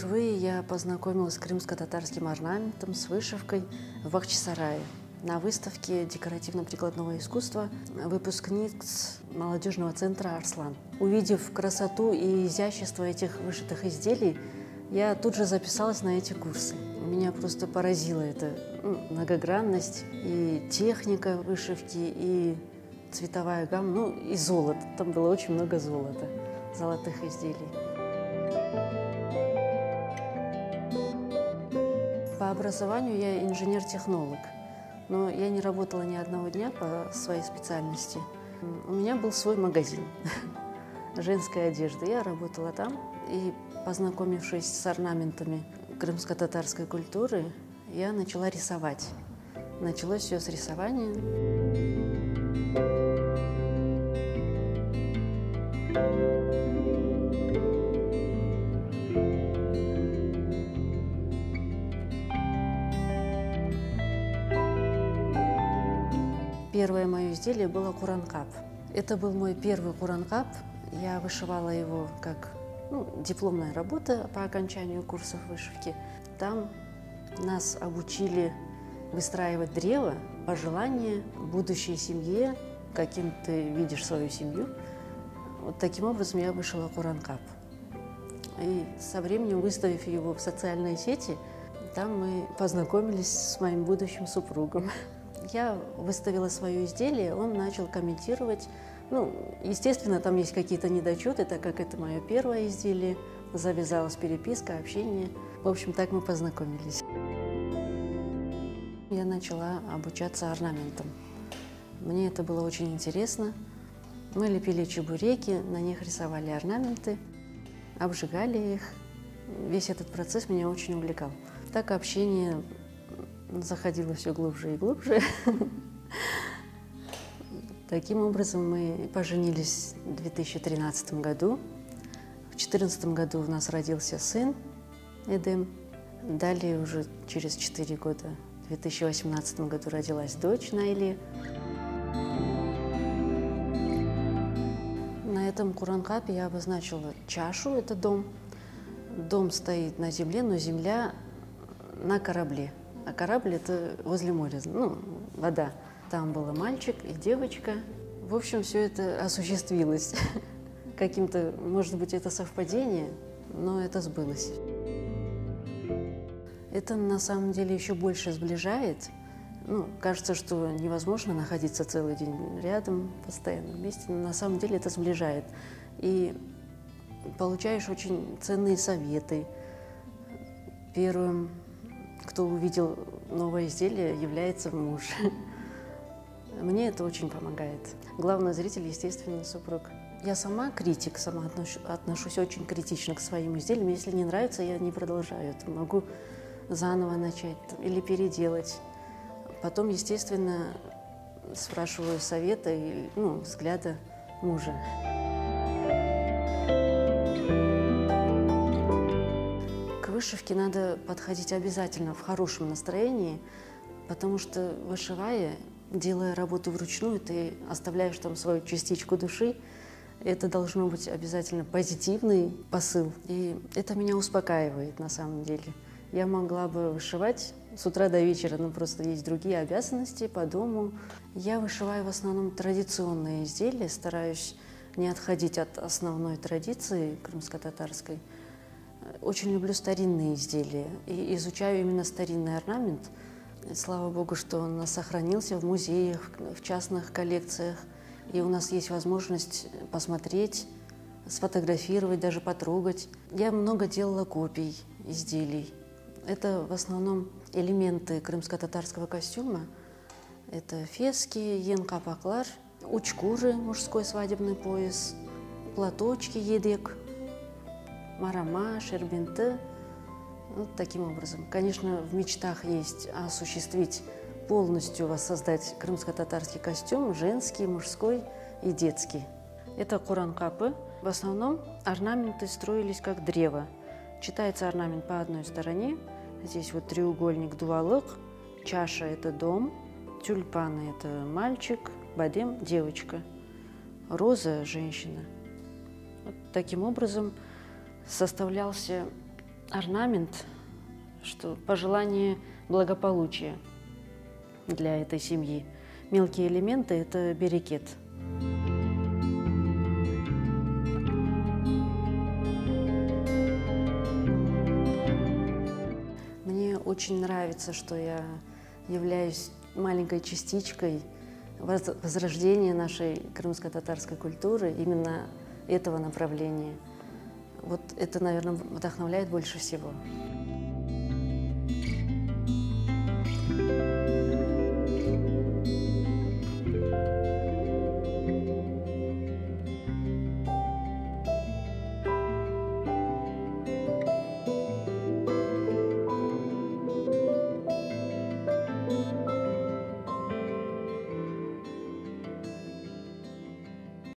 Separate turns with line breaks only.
Впервые я познакомилась с крымско-татарским орнаментом, с вышивкой в Бахчисарае на выставке декоративно-прикладного искусства выпускниц молодежного центра «Арслан». Увидев красоту и изящество этих вышитых изделий, я тут же записалась на эти курсы. Меня просто поразила эта многогранность и техника вышивки, и цветовая гамма, и золото. Там было очень много золота, золотых изделий. По образованию я инженер-технолог, но я не работала ни одного дня по своей специальности. У меня был свой магазин женской одежды. Я работала там, и, познакомившись с орнаментами крымско-татарской культуры, я начала рисовать. Началось все с рисования. Первое мое изделие было куранкап. Это был мой первый куранкап. Я вышивала его как дипломная работа по окончанию курсов вышивки. Там нас обучили выстраивать древо, пожелания будущей семье, каким ты видишь свою семью. Вот таким образом я вышила куранкап. И со временем, выставив его в социальные сети, там мы познакомились с моим будущим супругом. Я выставила свое изделие, он начал комментировать. Естественно, там есть какие-то недочеты, так как это мое первое изделие. Завязалась переписка, общение. В общем, так мы познакомились. Я начала обучаться орнаментам. Мне это было очень интересно. Мы лепили чебуреки, на них рисовали орнаменты, обжигали их. Весь этот процесс меня очень увлекал. Так общение заходило все глубже и глубже. Таким образом, мы поженились в 2013 году. В 2014 году у нас родился сын Эдем. Далее, уже через 4 года, в 2018 году родилась дочь Найли. На этом куранкапе я обозначила чашу, это дом. Дом стоит на земле, но земля на корабле. А корабль – это возле моря, вода. Там был мальчик и девочка. В общем, все это осуществилось. Каким-то, может быть, это совпадение, но это сбылось. Это на самом деле еще больше сближает. Кажется, что невозможно находиться целый день рядом, постоянно вместе, но на самом деле это сближает. И получаешь очень ценные советы. Первым, кто увидел новое изделие, является муж. Мне это очень помогает. Главный зритель, естественно, супруг. Я сама критик, сама отношусь очень критично к своим изделиям. Если не нравится, я не продолжаю. Могу заново начать или переделать. Потом, естественно, спрашиваю совета и взгляда мужа. К вышивке надо подходить обязательно в хорошем настроении, потому что, вышивая, делая работу вручную, ты оставляешь там свою частичку души. Это должно быть обязательно позитивный посыл. И это меня успокаивает на самом деле. Я могла бы вышивать с утра до вечера, но просто есть другие обязанности по дому. Я вышиваю в основном традиционные изделия, стараюсь не отходить от основной традиции крымско-татарской. Очень люблю старинные изделия и изучаю именно старинный орнамент. Слава Богу, что он у нас сохранился в музеях, в частных коллекциях. И у нас есть возможность посмотреть, сфотографировать, даже потрогать. Я много делала копий изделий. Это в основном элементы крымско-татарского костюма. Это фески, ен-капаклар, учкуры, мужской свадебный пояс, платочки, едек, марама, шербенты. Вот таким образом. Конечно, в мечтах есть осуществить, полностью воссоздать крымско-татарский костюм, женский, мужской и детский. Это куранкапы. В основном орнаменты строились как древо. Читается орнамент по одной стороне. Здесь вот треугольник, дуалык, чаша – это дом, тюльпаны – это мальчик, бадем – девочка, роза – женщина. Вот таким образом составлялся Орнамент, что пожелание благополучия для этой семьи. Мелкие элементы – это берекет. Мне очень нравится, что я являюсь маленькой частичкой возрождения нашей крымско-татарской культуры, именно этого направления. Вот это, наверное, вдохновляет больше всего.